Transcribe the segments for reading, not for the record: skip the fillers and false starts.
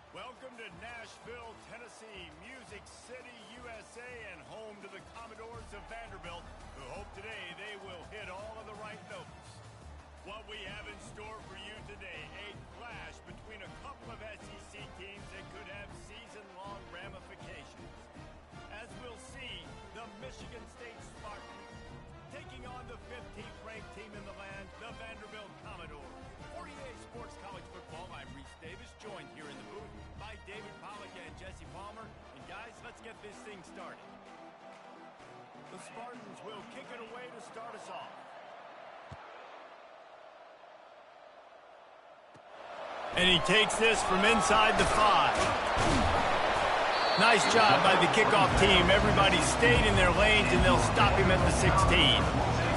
Welcome to Nashville, Tennessee, Music City, USA, and home to the Commodores of Vanderbilt, who hope today they will hit all of the right notes. What we have in store for you today, a clash between a couple of SEC teams that could have season-long ramifications. As we'll see, the Michigan State Spartans taking on the 15th ranked team in the land, the Vanderbilt Commodores. For EA Sports College Football, I'm Reese Davis, joined here in the booth by David Pollack and Jesse Palmer. And guys, let's get this thing started. The Spartans will kick it away to start us off. And he takes this from inside the 5. Nice job by the kickoff team. Everybody stayed in their lanes, and they'll stop him at the 16.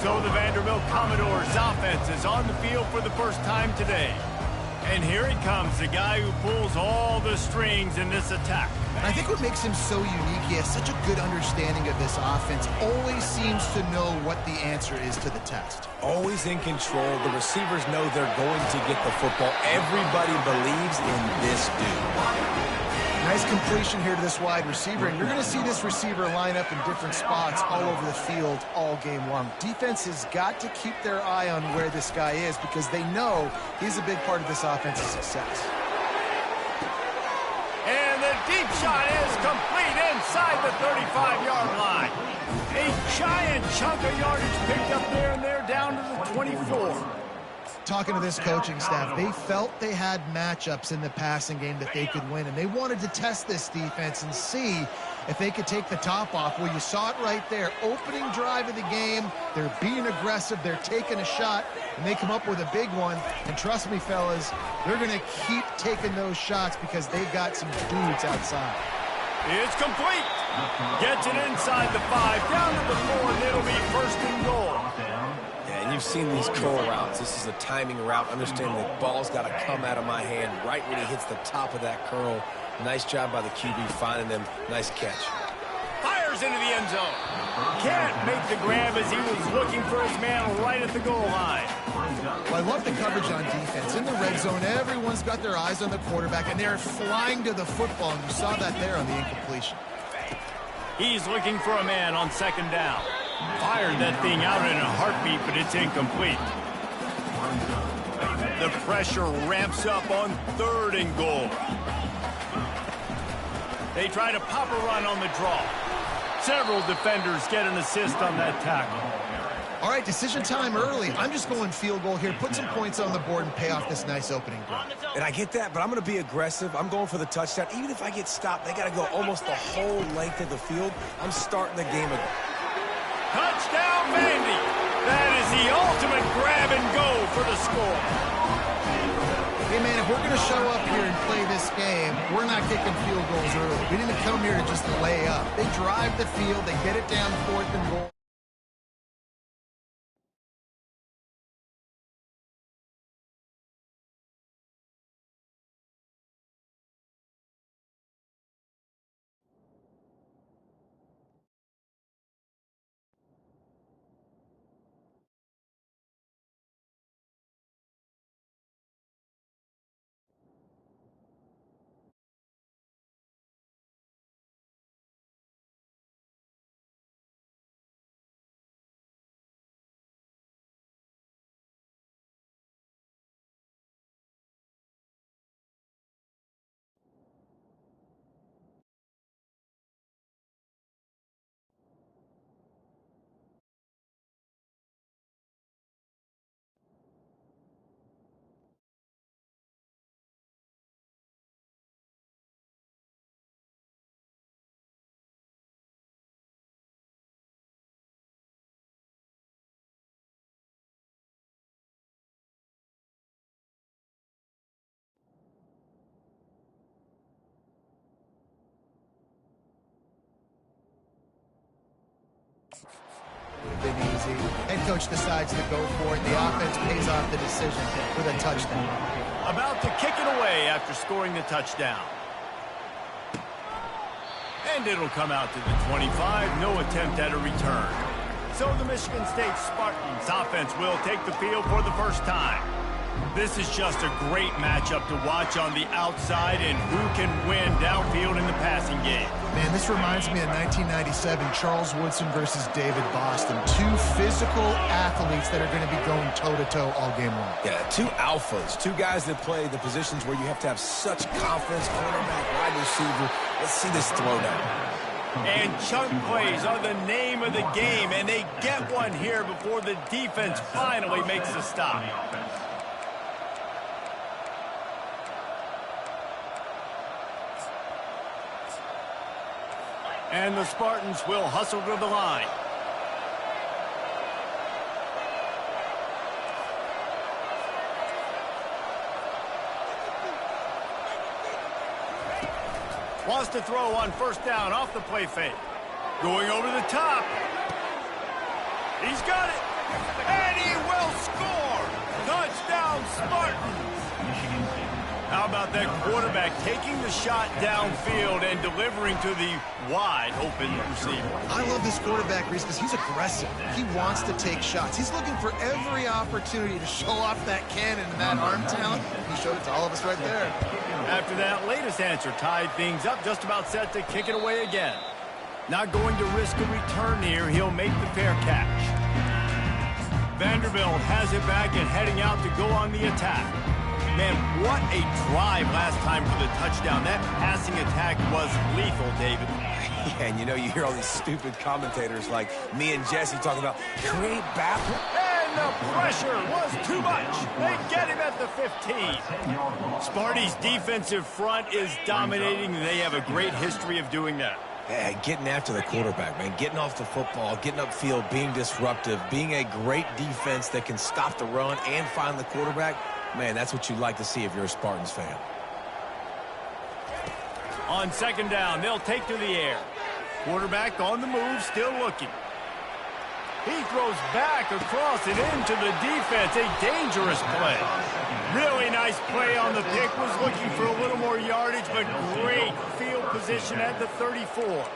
So the Vanderbilt Commodores offense is on the field for the first time today. And here he comes, the guy who pulls all the strings in this attack. I think what makes him so unique, he has such a good understanding of this offense, always seems to know what the answer is to the test. Always in control. The receivers know they're going to get the football. Everybody believes in this dude. Nice completion here to this wide receiver, and you're going to see this receiver line up in different spots all over the field all game long. Defense has got to keep their eye on where this guy is because they know he's a big part of this offense's success. And the deep shot is complete inside the 35-yard line. A giant chunk of yardage picked up there, and they're down to the 24. Talking to this coaching staff, they felt they had matchups in the passing game that they could win, and they wanted to test this defense and see if they could take the top off. Well, you saw it right there. Opening drive of the game, they're being aggressive, they're taking a shot, and they come up with a big one. And trust me, fellas, they're going to keep taking those shots because they've got some dudes outside. It's complete. Gets it inside the 5, down to the 4, and it'll be first and goal. And you've seen these curl routes. This is a timing route. Understand the ball's got to come out of my hand right when he hits the top of that curl. Nice job by the QB finding them. Nice catch. Fires into the end zone. Can't make the grab as he was looking for his man right at the goal line. Well, I love the coverage on defense. In the red zone, everyone's got their eyes on the quarterback, and they're flying to the football, and you saw that there on the incompletion. He's looking for a man on second down. Fired that thing out in a heartbeat, but it's incomplete. The pressure ramps up on third and goal. They try to pop a run on the draw. Several defenders get an assist on that tackle. All right, decision time early. I'm just going field goal here. Put some points on the board and pay off this nice opening drive. And I get that, but I'm going to be aggressive. I'm going for the touchdown. Even if I get stopped, they got to go almost the whole length of the field. I'm starting the game again. Touchdown, Vandy. That is the ultimate grab and go for the score. Hey, man, if we're going to show up here and play this game, we're not kicking field goals early. We didn't come here to just lay up. They drive the field. They get it down fourth and goal. Been easy. Head coach decides to go for it. The offense pays off the decision with a touchdown. About to kick it away after scoring the touchdown. And it'll come out to the 25. No attempt at a return. So the Michigan State Spartans offense will take the field for the first time. This is just a great matchup to watch on the outside and who can win downfield in the passing game. Man, this reminds me of 1997, Charles Woodson versus David Boston. Two physical athletes that are going to be going toe-to-toe all game long. Yeah, two alphas, two guys that play the positions where you have to have such confidence, quarterback, wide receiver. Let's see this throwdown. And chunk plays are the name of the game, and they get one here before the defense finally makes a stop. And the Spartans will hustle to the line. Wants to throw on first down off the play fake. Going over the top. He's got it. And he will score. Touchdown, Spartans. How about that quarterback taking the shot downfield and delivering to the wide open receiver? I love this quarterback, Reese, because he's aggressive. He wants to take shots. He's looking for every opportunity to show off that cannon and that arm talent. He showed it to all of us right there. After that latest answer tied things up, just about set to kick it away again. Not going to risk a return here. He'll make the fair catch. Vanderbilt has it back and heading out to go on the attack. Man, what a drive last time for the touchdown. That passing attack was lethal, David. Yeah, and you know, you hear all these stupid commentators like me and Jesse talking about create battle. And the pressure was too much. They get him at the 15. Sparty's defensive front is dominating. They have a great history of doing that. Yeah, getting after the quarterback, man. Getting off the football, getting upfield, being disruptive, being a great defense that can stop the run and find the quarterback. Man, that's what you'd like to see if you're a Spartans fan. On second down, they'll take to the air. Quarterback on the move, still looking. He throws back across and into the defense. A dangerous play. Really nice play on the pick. Was looking for a little more yardage, but great field position at the 34.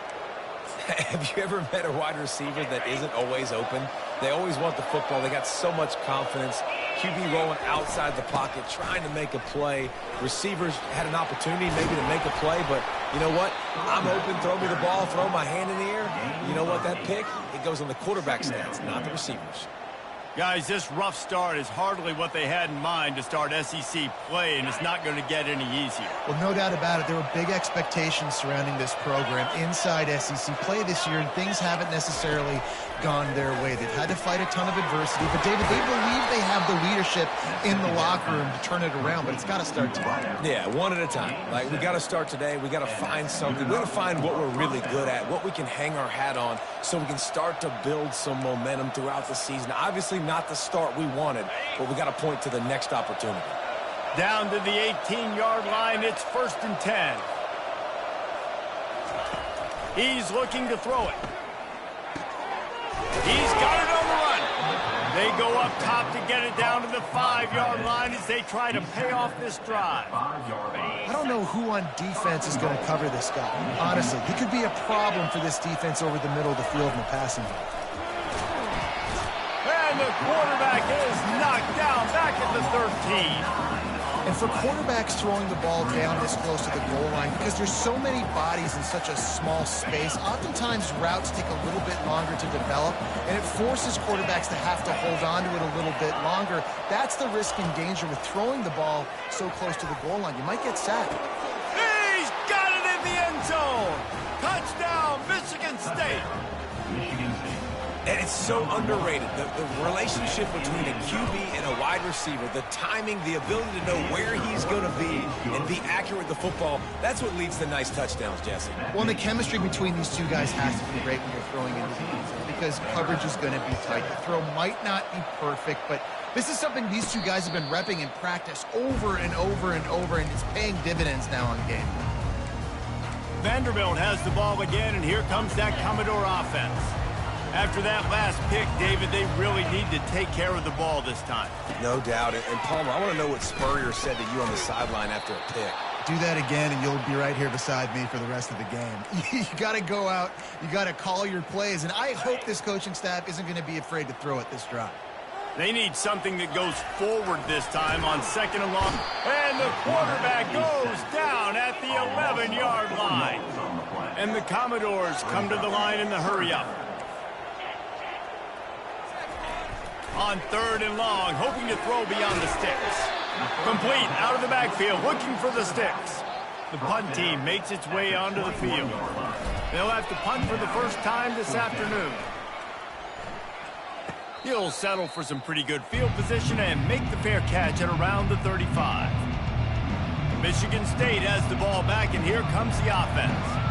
Have you ever met a wide receiver that isn't always open? They always want the football. They got so much confidence. QB rolling outside the pocket, trying to make a play. Receivers had an opportunity maybe to make a play, but you know what? I'm open, throw me the ball, throw my hand in the air. You know what? That pick, it goes on the quarterback's hands, not the receivers. Guys, this rough start is hardly what they had in mind to start SEC play, and it's not going to get any easier. Well, no doubt about it. There were big expectations surrounding this program inside SEC play this year, and things haven't necessarily gone their way. They've had to fight a ton of adversity, but David, they believe they have the leadership in the locker room to turn it around, but it's got to start today. Yeah, one at a time. Like, we got to start today. We got to find something. We got to find what we're really good at, what we can hang our hat on, so we can start to build some momentum throughout the season. Obviously, not the start we wanted, but we got to point to the next opportunity. Down to the 18-yard line, it's 1st and 10. He's looking to throw it. He's got it on the run. They go up top to get it down to the 5-yard line as they try to pay off this drive. I don't know who on defense is going to cover this guy. Honestly, he could be a problem for this defense over the middle of the field in the passing game. And the quarterback is knocked down back at the 13. And for quarterbacks throwing the ball down this close to the goal line, because there's so many bodies in such a small space, oftentimes routes take a little bit longer to develop, and it forces quarterbacks to have to hold on to it a little bit longer. That's the risk and danger with throwing the ball so close to the goal line. You might get sacked. He's got it in the end zone. Touchdown, Michigan State. And it's so underrated. The relationship between a QB and a wide receiver, the timing, the ability to know where he's going to be and be accurate with the football, that's what leads to nice touchdowns, Jesse. Well, and the chemistry between these two guys has to be great when you're throwing into the end zone because coverage is going to be tight. The throw might not be perfect, but this is something these two guys have been repping in practice over and over and over, and it's paying dividends now on game. Vanderbilt has the ball again, and here comes that Commodore offense. After that last pick, David, they really need to take care of the ball this time. No doubt. And Palmer, I want to know what Spurrier said to you on the sideline after a pick. Do that again, and you'll be right here beside me for the rest of the game. You got to go out. You got to call your plays. And I hope this coaching staff isn't going to be afraid to throw it this drive. They need something that goes forward this time on 2nd and long. And the quarterback goes down at the 11-yard line. And the Commodores come to the line in the hurry-up. On 3rd and long, hoping to throw beyond the sticks. Complete out of the backfield, looking for the sticks. The punt team makes its way onto the field. They'll have to punt for the first time this afternoon. He'll settle for some pretty good field position and make the fair catch at around the 35. Michigan State has the ball back, and here comes the offense.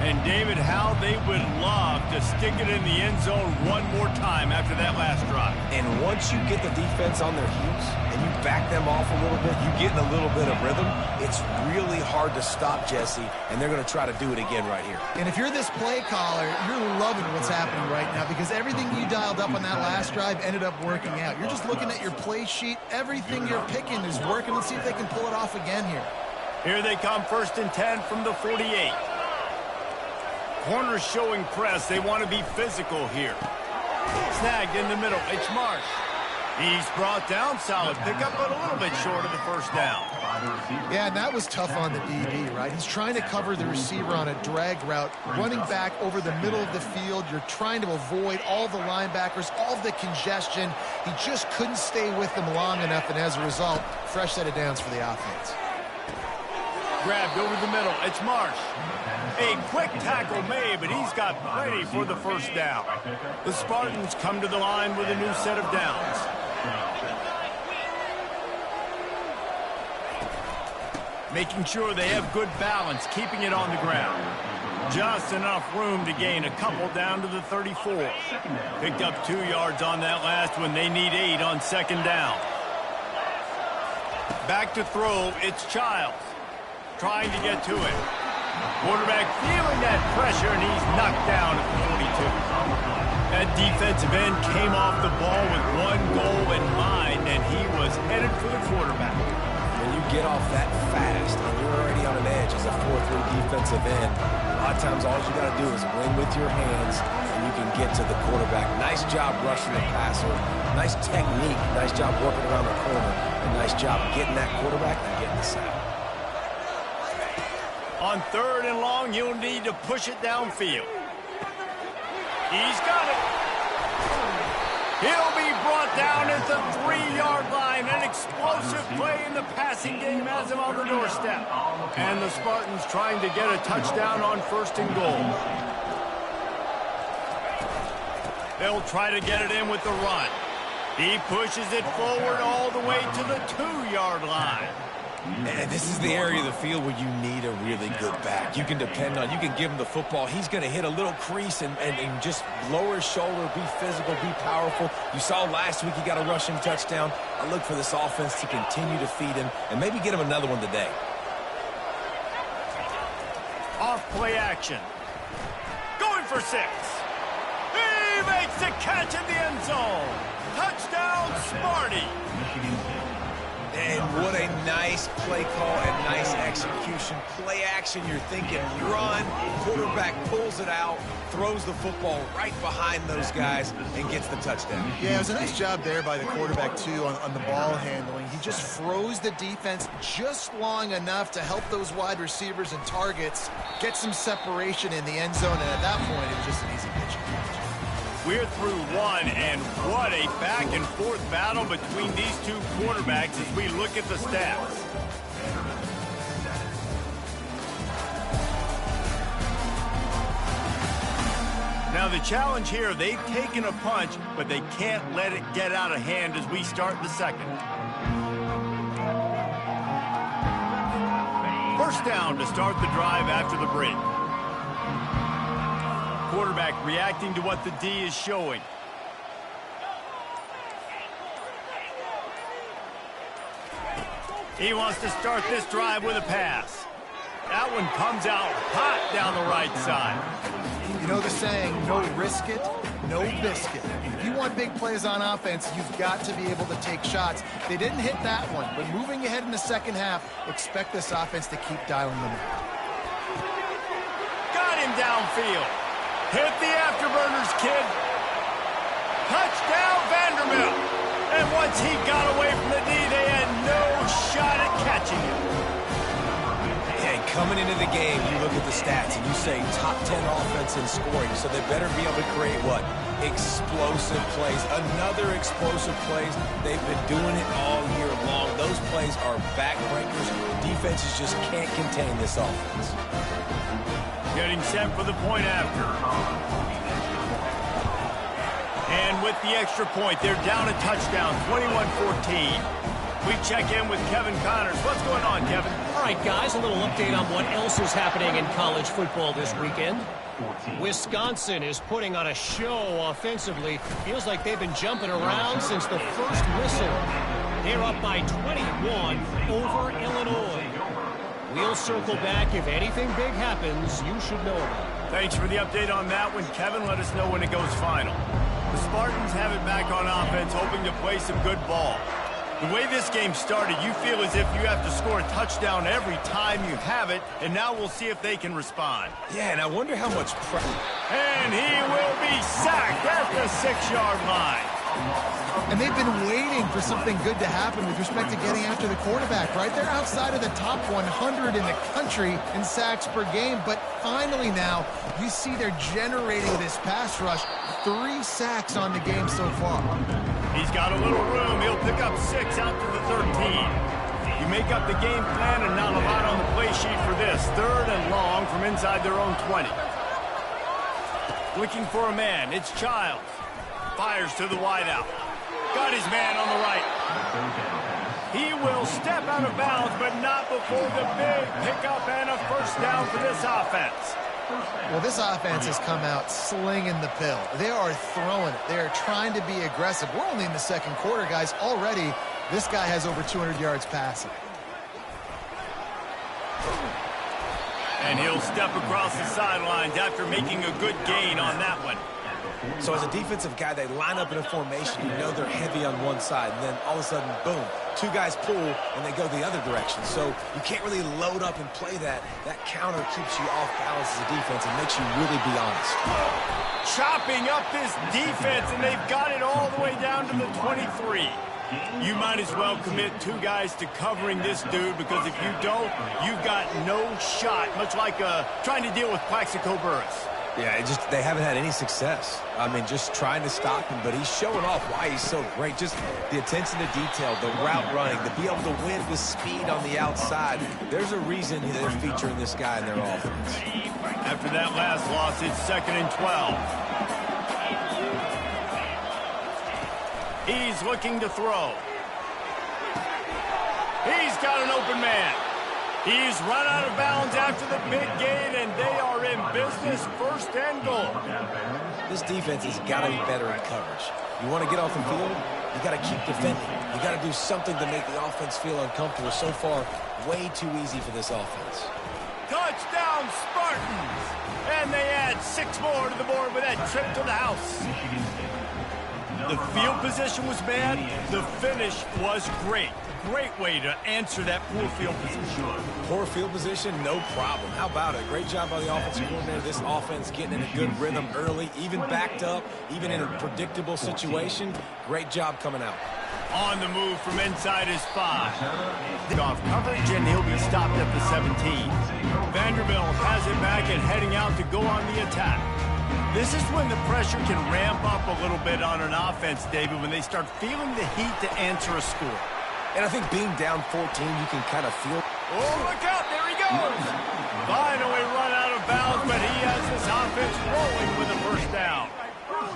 And, David, how they would love to stick it in the end zone one more time after that last drive. And once you get the defense on their heels and you back them off a little bit, you get in a little bit of rhythm, it's really hard to stop, Jesse, and they're going to try to do it again right here. And if you're this play caller, you're loving what's happening right now because everything you dialed up on that last drive ended up working out. You're just looking at your play sheet. Everything you're picking is working. Let's see if they can pull it off again here. Here they come, 1st and 10 from the 48. Corners showing press. They want to be physical here. Snagged in the middle. It's Marsh. He's brought down. Solid pickup, but a little bit short of the first down. Yeah, and that was tough on the DB, right? He's trying to cover the receiver on a drag route, running back over the middle of the field. You're trying to avoid all the linebackers, all the congestion. He just couldn't stay with them long enough, and as a result, fresh set of downs for the offense. Grabbed over the middle. It's Marsh. A quick tackle made, but he's got plenty for the first down. The Spartans come to the line with a new set of downs. Making sure they have good balance, keeping it on the ground. Just enough room to gain a couple down to the 34. Picked up 2 yards on that last one. They need 8 on 2nd down. Back to throw. It's Childs. Trying to get to it. Quarterback feeling that pressure, and he's knocked down at the 42. That defensive end came off the ball with one goal in mind, and he was headed for the quarterback. When you get off that fast and you're already on an edge as a 4-3 defensive end, a lot of times all you got to do is win with your hands, and you can get to the quarterback. Nice job rushing the passer. Nice technique. Nice job working around the corner. And nice job getting that quarterback and getting the sack. On 3rd and long, you'll need to push it downfield. He's got it. He'll be brought down at the 3-yard line. An explosive play in the passing game has him on the doorstep. And the Spartans trying to get a touchdown on 1st and goal. They'll try to get it in with the run. He pushes it forward all the way to the 2-yard line. And this is the area of the field where you need a really good back. You can depend on, you can give him the football. He's going to hit a little crease and just lower his shoulder, be physical, be powerful. You saw last week he got a rushing touchdown. I look for this offense to continue to feed him and maybe get him another one today. Off play action. Going for 6. He makes the catch in the end zone. Touchdown, Sparty. And what a nice play call and nice execution. Play action, you're thinking run, quarterback pulls it out, throws the football right behind those guys, and gets the touchdown. Yeah, it was a nice job there by the quarterback, too, on the ball handling. He just froze the defense just long enough to help those wide receivers and targets get some separation in the end zone, and at that point, it was just an easy pitch. We're through one, and what a back-and-forth battle between these two quarterbacks as we look at the stats. Now the challenge here, they've taken a punch, but they can't let it get out of hand as we start the second. First down to start the drive after the break. Quarterback reacting to what the D is showing. He wants to start this drive with a pass. That one comes out hot down the right side. You know the saying, no risk it, no biscuit. If you want big plays on offense, you've got to be able to take shots. They didn't hit that one, but moving ahead in the second half, expect this offense to keep dialing them up. Got him downfield. Hit the afterburners, kid. Touchdown, Vanderbilt. Coming into the game, you look at the stats and you say top 10 offense in scoring, so they better be able to create what? Explosive plays. Another explosive plays. They've been doing it all year long. Those plays are backbreakers. Defenses just can't contain this offense. Getting set for the point after. And with the extra point, they're down a touchdown, 21-14. We check in with Kevin Connors. What's going on, Kevin? All right, guys, a little update on what else is happening in college football this weekend. Wisconsin is putting on a show offensively. Feels like they've been jumping around since the first whistle. They're up by 21 over Illinois. We'll circle back. If anything big happens, you should know about it. Thanks for the update on that one, Kevin. Let us know when it goes final. The Spartans have it back on offense, hoping to play some good ball. The way this game started, you feel as if you have to score a touchdown every time you have it, and now we'll see if they can respond. Yeah, and I wonder how much pressure. And he will be sacked at the 6-yard line. And they've been waiting for something good to happen with respect to getting after the quarterback, right? They're outside of the top 100 in the country in sacks per game, but finally now you see they're generating this pass rush. 3 sacks on the game so far. He's got a little room. He'll pick up 6 out to the 13. You make up the game plan and not a lot on the play sheet for this. 3rd and long from inside their own 20. Looking for a man. It's Childs. Fires to the wideout. Got his man on the right. He will step out of bounds, but not before the big pickup and a first down for this offense. Well, this offense has come out slinging the pill. They are throwing it. They are trying to be aggressive. We're only in the second quarter, guys. Already, this guy has over 200 yards passing. And he'll step across the sidelines after making a good gain on that one. So as a defensive guy, they line up in a formation. You know they're heavy on one side, and then all of a sudden, boom, 2 guys pull, and they go the other direction. So you can't really load up and play that. That counter keeps you off balance as a defense and makes you really be honest. Chopping up this defense, and they've got it all the way down to the 23. You might as well commit 2 guys to covering this dude, because if you don't, you've got no shot, much like trying to deal with Plaxico Burress. Yeah, they haven't had any success. I mean, just trying to stop him, but he's showing off why he's so great. Just the attention to detail, the route running, to be able to win with speed on the outside. There's a reason they're featuring this guy in their offense. After that last loss, it's 2nd and 12. He's looking to throw. He's got an open man. He's run out of bounds after the big gain, and they are in business, 1st and goal. This defense has got to be better in coverage. You want to get off the field, you got to keep defending. You got to do something to make the offense feel uncomfortable. So far, way too easy for this offense. Touchdown, Spartans! And they add 6 more to the board with that trip to the house. The field position was bad. The finish was great. Great way to answer that poor field position. Poor field position, no problem. How about it? Great job by the offensive coordinator. This offense getting in a good rhythm early, even backed up, even in a predictable situation. Great job coming out. On the move from inside his 5. Off coverage, and he'll be stopped at the 17. Vanderbilt has it back and heading out to go on the attack. This is when the pressure can ramp up a little bit on an offense, David, when they start feeling the heat to answer a score. And I think being down 14, you can kind of feel. Oh, look out. There he goes. Finally run out of bounds, but he has this offense rolling with a first down.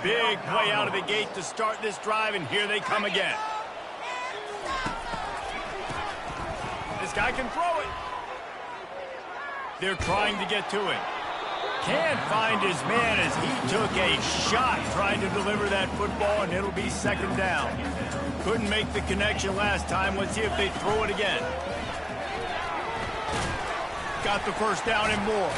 Big play out of the gate to start this drive, and here they come again. This guy can throw it. They're trying to get to it. Can't find his man as he took a shot trying to deliver that football, and it'll be 2nd down. Couldn't make the connection last time. Let's see if they throw it again. Got the first down and more.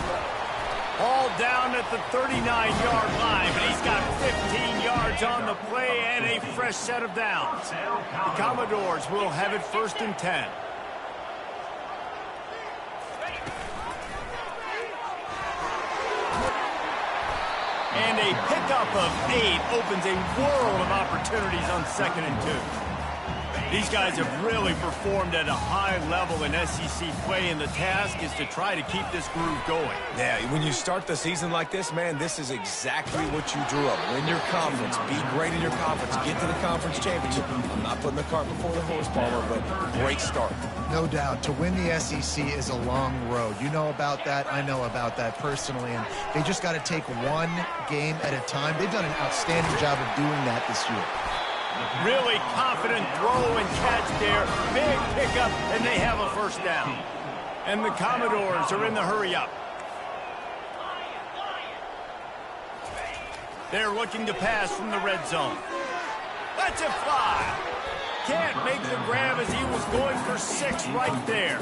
All down at the 39-yard line, but he's got 15 yards on the play and a fresh set of downs. The Commodores will have it 1st and 10. And a pickup of 8 opens a world of opportunities on 2nd and 2. These guys have really performed at a high level in SEC play, and the task is to try to keep this groove going. Yeah, when you start the season like this, man, this is exactly what you drew up. Win your conference, be great in your conference, get to the conference championship. I'm not putting the cart before the horse, Palmer, but great start. No doubt. To win the SEC is a long road. You know about that. I know about that personally. And they just got to take one game at a time. They've done an outstanding job of doing that this year. Really confident throw and catch there. Big pickup, and they have a first down. And the Commodores are in the hurry-up. They're looking to pass from the red zone. Let's it fly. Can't make the grab as he was going for 6 right there.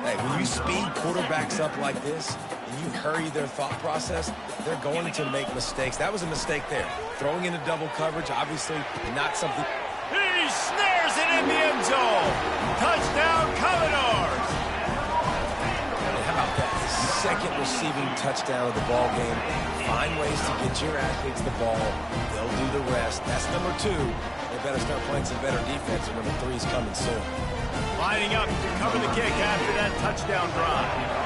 Hey, when you speed quarterbacks up like this, and you hurry their thought process, they're going to make mistakes. That was a mistake there. Throwing into double coverage, obviously not something. He snares it in the end zone. Touchdown, Commodores. How about that? Second receiving touchdown of the ball game. Find ways to get your athletes the ball. They'll do the rest. That's number 2. They better start playing some better defense, and number 3 is coming soon. Lining up to cover the kick after that touchdown drive.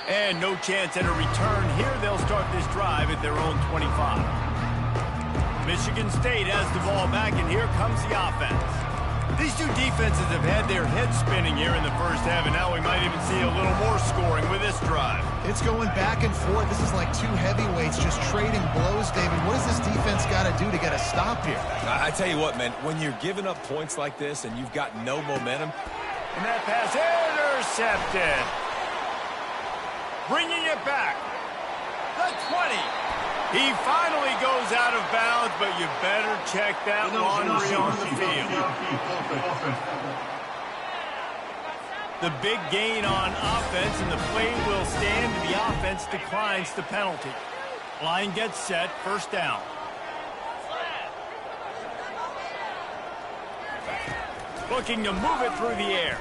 And no chance at a return here. They'll start this drive at their own 25. Michigan State has the ball back, and here comes the offense. These two defenses have had their heads spinning here in the first half, and now we might even see a little more scoring with this drive. It's going back and forth. This is like two heavyweights just trading blows, David. What does this defense got to do to get a stop here? I tell you what, man, when you're giving up points like this and you've got no momentum. And that pass intercepted. Bringing it back. The 20. He finally goes out of bounds, but you better check that laundry on the field. The big gain on offense, and the play will stand. The offense declines the penalty. Line gets set, first down. Looking to move it through the air.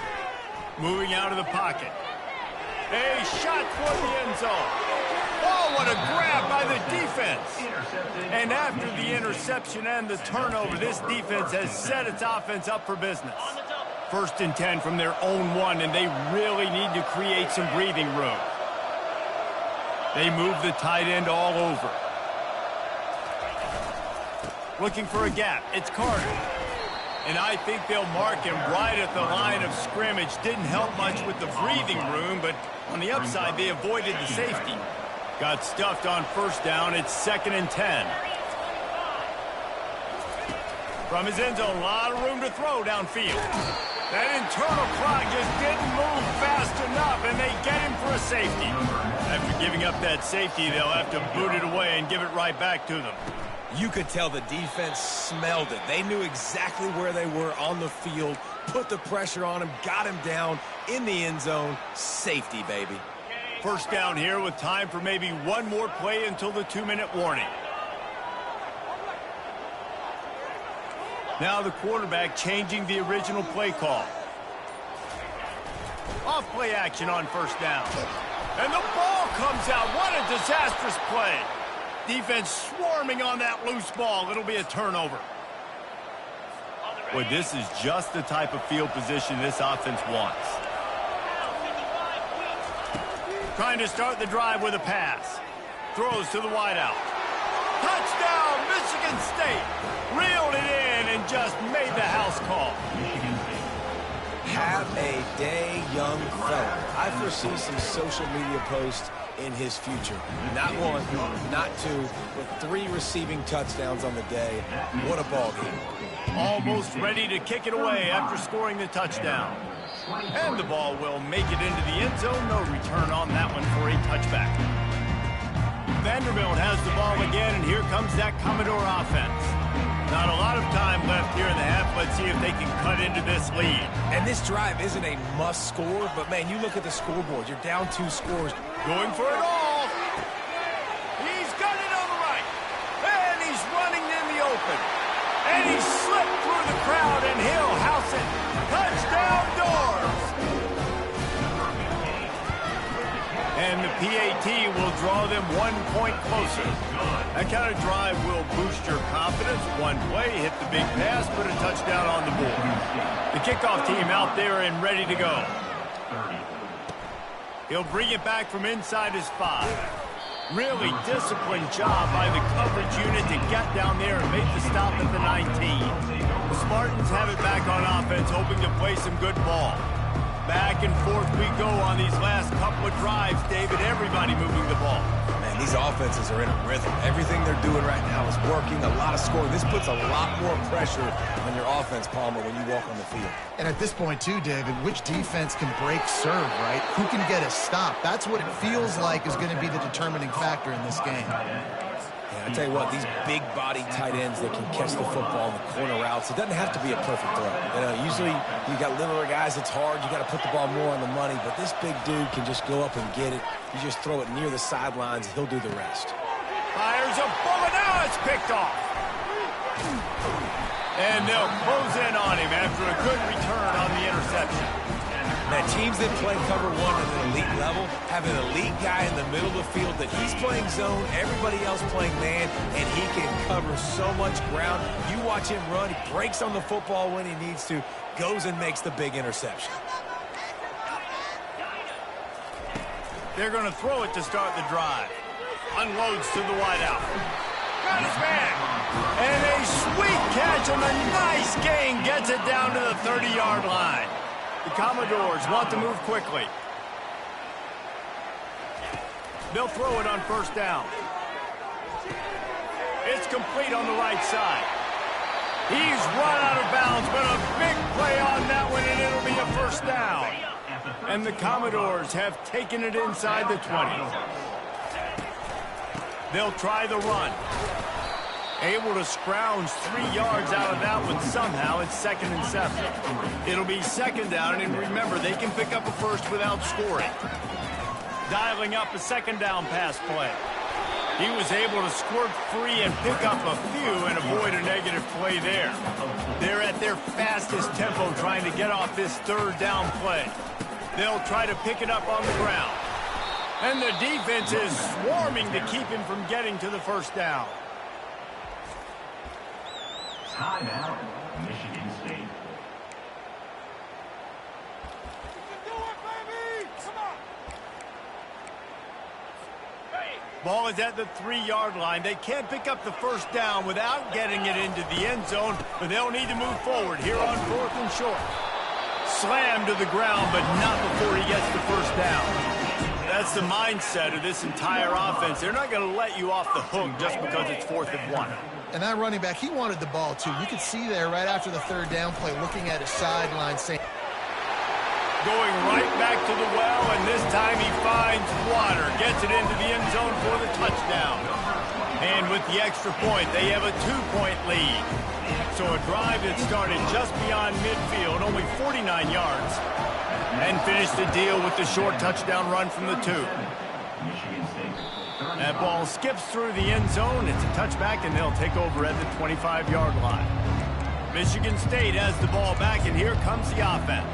Moving out of the pocket. A shot for the end zone. Oh, what a grab by the defense. And after the interception and the turnover, this defense has set its offense up for business. 1st and 10 from their own 1, and they really need to create some breathing room. They move the tight end all over. Looking for a gap. It's Carter. And I think they'll mark him right at the line of scrimmage. Didn't help much with the breathing room, but on the upside, they avoided the safety. Got stuffed on first down. It's 2nd and 10. From his end zone, a lot of room to throw downfield. That internal clock just didn't move fast enough, and they get him for a safety. After giving up that safety, they'll have to boot it away and give it right back to them. You could tell the defense smelled it. They knew exactly where they were on the field, put the pressure on him, got him down in the end zone. Safety, baby. First down here with time for maybe one more play until the 2-minute warning. Now the quarterback changing the original play call. Off play action on first down. And the ball comes out. What a disastrous play. Defense swarming on that loose ball. It'll be a turnover. Boy, this is just the type of field position this offense wants. Trying to start the drive with a pass. Throws to the wideout. Touchdown, Michigan State. Reeled it in and just made the house call. Have a day, young fella. I foresee some social media posts in his future. Not 1, not 2, but 3 receiving touchdowns on the day. What a ball game. Almost ready to kick it away after scoring the touchdown. And the ball will make it into the end zone. No return on that one for a touchback. Vanderbilt has the ball again, and here comes that Commodore offense. Not a lot of time left here in the half. Let's see if they can cut into this lead. And this drive isn't a must score, but man, you look at the scoreboard. You're down 2 scores. Going for it all. He's got it on the right. And he's running in the open. And he slipped through the crowd, and he'll house it. Touchdown, Doors. And the PAT will draw them 1 point closer. That kind of drive will boost your confidence. One play, hit the big pass, put a touchdown on the board. The kickoff team out there and ready to go. He'll bring it back from inside his 5. Really disciplined job by the coverage unit to get down there and make the stop at the 19. The Spartans have it back on offense, hoping to play some good ball. Back and forth we go on these last couple of drives, David. Everybody moving the ball. Man, these offenses are in a rhythm. Everything they're doing right now is working. A lot of scoring. This puts a lot more pressure on your offense, Palmer, when you walk on the field. And at this point, too, David, which defense can break serve, right? Who can get a stop? That's what it feels like is going to be the determining factor in this game. I tell you what, these big-body tight ends that can catch the football in the corner routes, it doesn't have to be a perfect throw. You know, usually you got littler guys, it's hard. You got to put the ball more on the money, but this big dude can just go up and get it. You just throw it near the sidelines, he'll do the rest. Fires a bullet, now it's picked off. And they'll close in on him after a good return on the interception. Now, teams that play cover 1 at an elite level have an elite guy in the middle of the field that he's playing zone, everybody else playing man, and he can cover so much ground. You watch him run, he breaks on the football when he needs to, goes and makes the big interception. They're going to throw it to start the drive. Unloads to the wideout. Got his man. And a sweet catch and a nice gain gets it down to the 30-yard line. The Commodores want to move quickly. They'll throw it on first down. It's complete on the right side. He's run out of bounds, but a big play on that one, and it'll be a first down. And the Commodores have taken it inside the 20. They'll try the run. Able to scrounge 3 yards out of that one somehow. It's 2nd and 7. It'll be 2nd down, and remember, they can pick up a first without scoring. Dialing up a 2nd down pass play. He was able to squirt free and pick up a few and avoid a negative play there. They're at their fastest tempo trying to get off this 3rd down play. They'll try to pick it up on the ground. And the defense is swarming to keep him from getting to the first down. Timeout, Michigan State. Ball is at the 3-yard line. They can't pick up the first down without getting it into the end zone, but they'll need to move forward here on 4th and short. Slammed to the ground, but not before he gets the first down. That's the mindset of this entire offense. They're not going to let you off the hook just because it's 4th and 1. And that running back, he wanted the ball, too. You could see there right after the 3rd down play, looking at his sideline, saying... Going right back to the well, and this time he finds water. Gets it into the end zone for the touchdown. And with the extra point, they have a 2-point lead. So a drive that started just beyond midfield, only 49 yards, and finished the deal with the short touchdown run from the 2. That ball skips through the end zone. It's a touchback, and they'll take over at the 25-yard line. Michigan State has the ball back, and here comes the offense.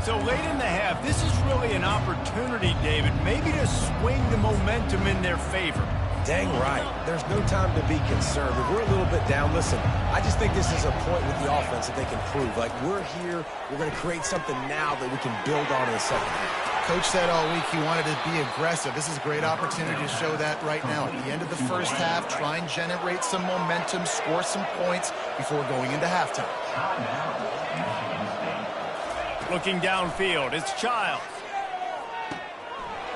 So late in the half, this is really an opportunity, David, maybe to swing the momentum in their favor. Dang right. There's no time to be concerned. If we're a little bit down, listen, I just think this is a point with the offense that they can prove. Like, we're here, we're going to create something now that we can build on in the second half. Coach said all week he wanted to be aggressive. This is a great opportunity to show that right now. At the end of the first half, try and generate some momentum, score some points before going into halftime. Looking downfield, it's Childs.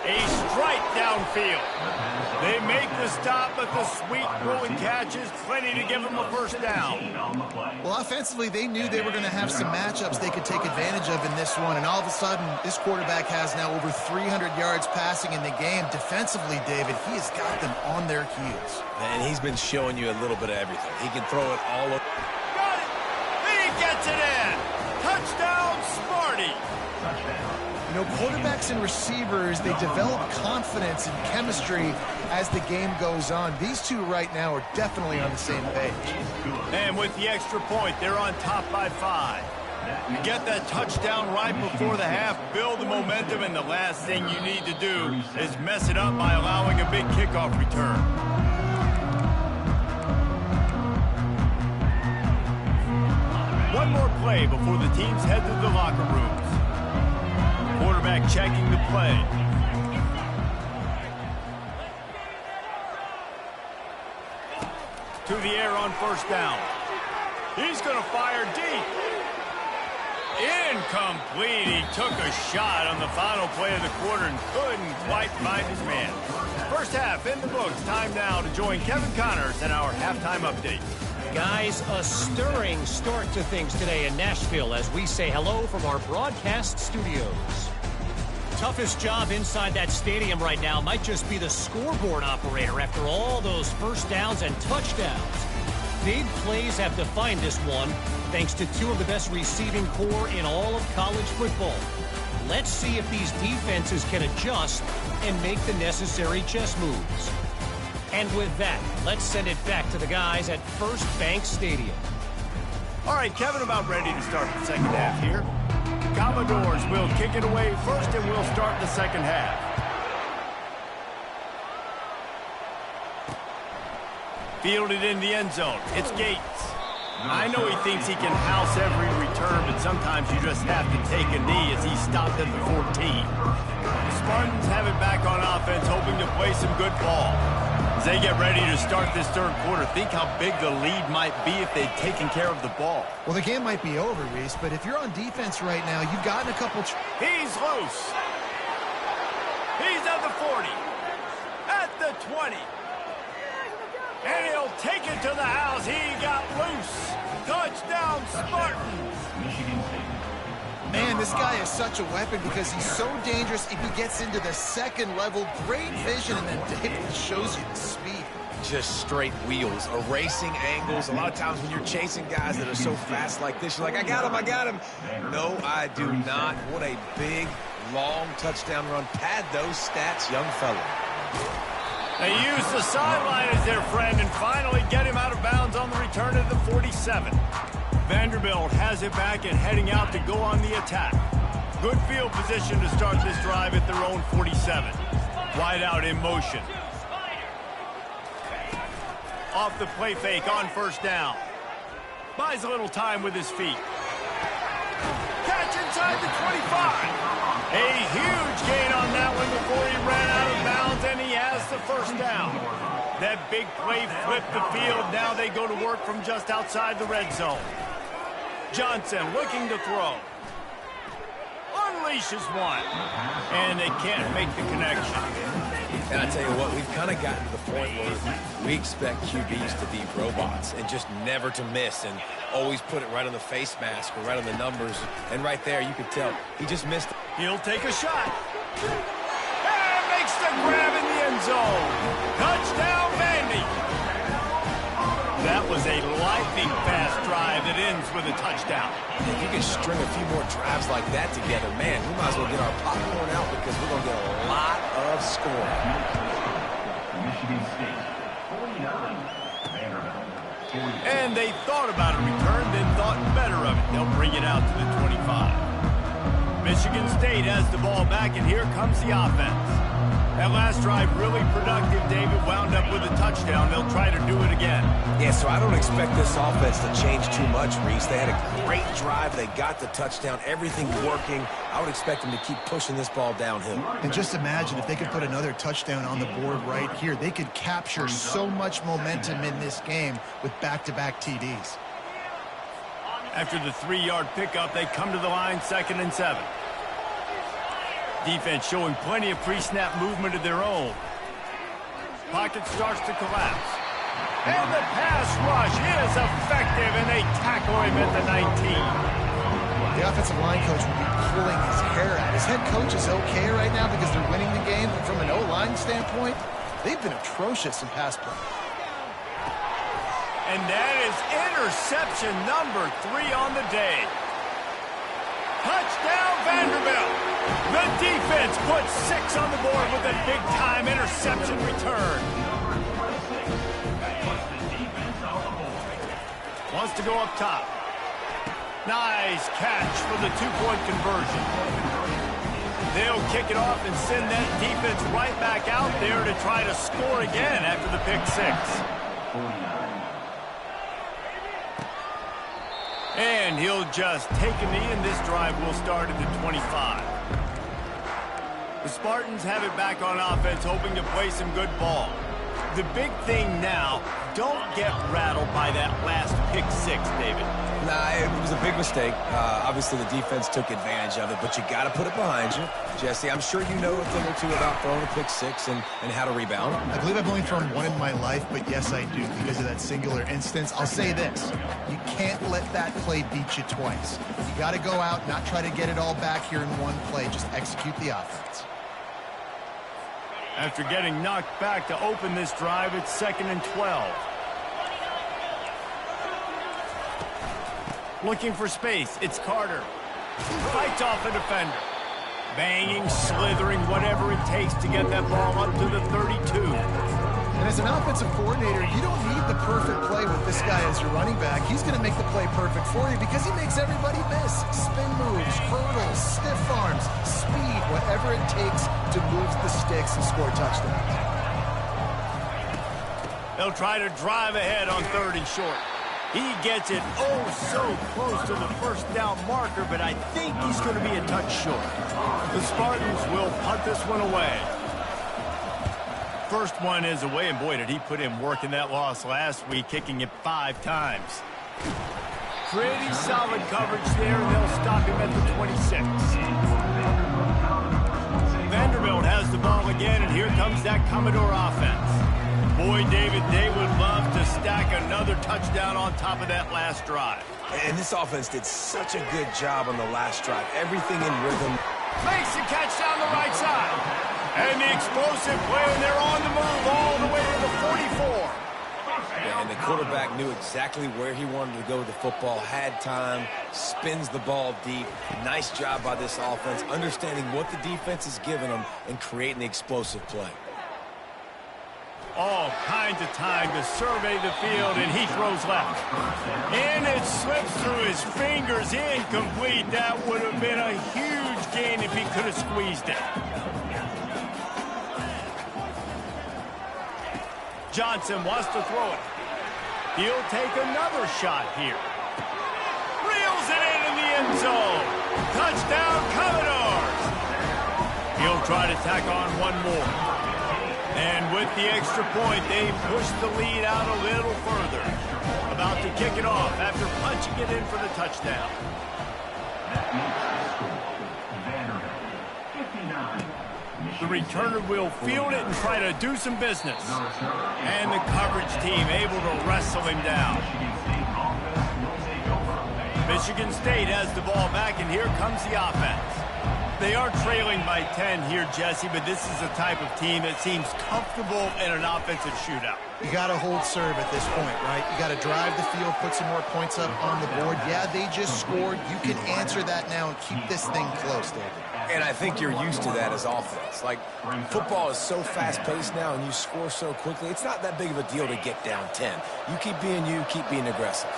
A strike downfield. They make the stop, but the sweet throwing catch is plenty to give them a first down. Well, offensively, they knew they were going to have some matchups they could take advantage of in this one, and all of a sudden, this quarterback has now over 300 yards passing in the game. Defensively, David, he has got them on their heels. And he's been showing you a little bit of everything. He can throw it all over. Got it! He gets it in! Touchdown, Smarty! You know, quarterbacks and receivers, they develop confidence and chemistry as the game goes on. These two right now are definitely on the same page. And with the extra point, they're on top by 5. Get that touchdown right before the half, build the momentum, and the last thing you need to do is mess it up by allowing a big kickoff return. One more play before the teams head to the locker rooms. Quarterback checking the play. To the air on first down. He's going to fire deep. Incomplete. He took a shot on the final play of the quarter and couldn't quite find his man. First half in the books. Time now to join Kevin Connors in our halftime update. Guys, a stirring start to things today in Nashville as we say hello from our broadcast studios. Toughest job inside that stadium right now might just be the scoreboard operator after all those first downs and touchdowns. Big plays have defined this one, thanks to two of the best receiving core in all of college football. Let's see if these defenses can adjust and make the necessary chess moves. And with that, let's send it back to the guys at First Bank Stadium. All right, Kevin, about ready to start the second half here. The Commodores will kick it away first, and we'll start the second half. Fielded in the end zone. It's Gates. I know he thinks he can house every return, but sometimes you just have to take a knee as he stopped at the 14. The Spartans have it back on offense, hoping to play some good ball. As they get ready to start this third quarter, think how big the lead might be if they'd taken care of the ball. Well, the game might be over, Reese, but if you're on defense right now, you've gotten a couple... He's loose. He's at the 40. At the 20. And he'll take it to the house. He got loose. Touchdown, Spartans. Man, this guy is such a weapon because he's so dangerous if he gets into the second level. Great vision, and then David shows you the speed. Just straight wheels, erasing angles. A lot of times when you're chasing guys that are so fast like this, you're like, I got him. No, I do not. What a big, long touchdown run. Pad those stats, young fella. They use the sideline as their friend and finally get him out of bounds on the return of the 47. Vanderbilt has it back and heading out to go on the attack. Good field position to start this drive at their own 47. Wide out in motion. Off the play fake on first down. Buys a little time with his feet. Catch inside the 25. A huge gain on that one before he ran out of bounds, and he has the first down. That big play flipped the field. Now they go to work from just outside the red zone. Johnson looking to throw. Unleashes one. And they can't make the connection. And I tell you what, we've kind of gotten to the point where we expect QBs to be robots and just never to miss and always put it right on the face mask or right on the numbers. And right there, you could tell he just missed it. He'll take a shot. And makes the grab in the end zone. Touchdown, Vandy. That was a lightning-fast drive that ends with a touchdown. If you can string a few more drives like that together, man, we might as well get our popcorn out because we're going to get a lot of scoring. Michigan State, 49. Vanderbilt, 42. And they thought about a return, then thought better of it. They'll bring it out to the 25. Michigan State has the ball back, and here comes the offense. That last drive really productive. David wound up with a touchdown. They'll try to do it again. Yeah, so I don't expect this offense to change too much, Reese. They had a great drive. They got the touchdown. Everything's working. I would expect them to keep pushing this ball downhill. And just imagine if they could put another touchdown on the board right here. They could capture so much momentum in this game with back-to-back TDs. After the 3-yard pickup, they come to the line, 2nd and 7. Defense showing plenty of pre-snap movement of their own. Pocket starts to collapse. And the pass rush is effective, and they tackle him at the 19. The offensive line coach will be pulling his hair out. His head coach is okay right now because they're winning the game, but from an O-line standpoint, they've been atrocious in pass play. And that is interception number 3 on the day. Touchdown, Vanderbilt. The defense puts 6 on the board with a big-time interception return. Wants to go up top. Nice catch for the two-point conversion. They'll kick it off and send that defense right back out there to try to score again after the pick six. And he'll just take a knee, and this drive will start at the 25. The Spartans have it back on offense, hoping to play some good ball. The big thing now, don't get rattled by that last pick six, David. Nah, it was a big mistake. Obviously, the defense took advantage of it, but you got to put it behind you. Jesse, I'm sure you know a thing or two about throwing a pick six and how to rebound. I believe I've only thrown one in my life, but yes, I do because of that singular instance. I'll say this. You can't let that play beat you twice. You got to go out, not try to get it all back here in one play. Just execute the offense. After getting knocked back to open this drive, it's 2nd and 12. Looking for space, it's Carter. Fights off a defender. Banging, slithering, whatever it takes to get that ball up to the 32. And as an offensive coordinator, you don't need the perfect play with this guy as your running back. He's going to make the play perfect for you because he makes everybody miss. Spin moves, hurdles, stiff arms, speed, whatever it takes to move the sticks and score touchdowns. They'll try to drive ahead on 3rd and short. He gets it so close to the first down marker, but I think he's going to be a touch short. The Spartans will punt this one away. First one is away, and boy, did he put in work in that loss last week, kicking it 5 times. Pretty solid coverage there, and they'll stop him at the 26. Vanderbilt has the ball again, and here comes that Commodore offense. Boy, David, they would love to stack another touchdown on top of that last drive. And this offense did such a good job on the last drive. Everything in rhythm. Makes the catch down the right side. And the explosive play, and they're on the move all the way to the 44. Yeah, and the quarterback knew exactly where he wanted to go with the football, had time, spins the ball deep. Nice job by this offense, understanding what the defense is giving them and creating the explosive play. All kinds of time to survey the field, and he throws left. And it slips through his fingers, incomplete. That would have been a huge gain if he could have squeezed it. Johnson wants to throw it. He'll take another shot here. Reels it in the end zone. Touchdown, Commodores. He'll try to tack on one more. And with the extra point, they push the lead out a little further. About to kick it off after punching it in for the touchdown. The returner will field it and try to do some business. And the coverage team able to wrestle him down. Michigan State has the ball back, and here comes the offense. They are trailing by 10 here, Jesse, but this is the type of team that seems comfortable in an offensive shootout. You got to hold serve at this point, right? You got to drive the field, put some more points up on the board. Yeah, they just scored. You can answer that now and keep this thing close, David. And I think you're used to that as offense. Like, football is so fast-paced now, and you score so quickly. It's not that big of a deal to get down 10. You keep being you, keep being aggressive.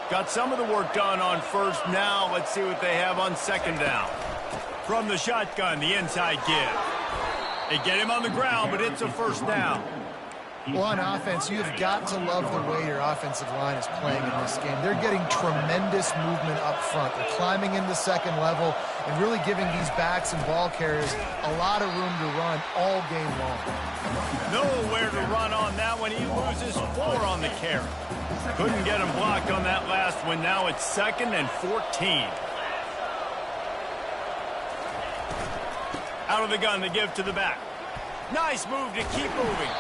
Got some of the work done on first. Now let's see what they have on 2nd down. From the shotgun, the inside give. They get him on the ground, but it's a first down. Well, on offense, you've got to love the way your offensive line is playing in this game. They're getting tremendous movement up front. They're climbing into 2nd level and really giving these backs and ball carriers a lot of room to run all game long. Nowhere to run on that one. He loses 4 on the carry. Couldn't get him blocked on that last one. Now it's 2nd and 14. Out of the gun, they give to the back. Nice move to keep moving.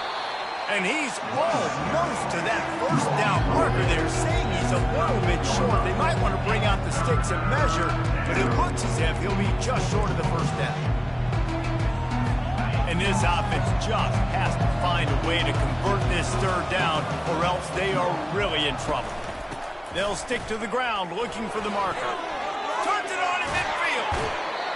And he's almost to that first down marker. They're saying he's a little bit short. They might want to bring out the sticks and measure, but it looks as if he'll be just short of the first down. And this offense just has to find a way to convert this 3rd down, or else they are really in trouble. They'll stick to the ground looking for the marker. Turns it on in midfield.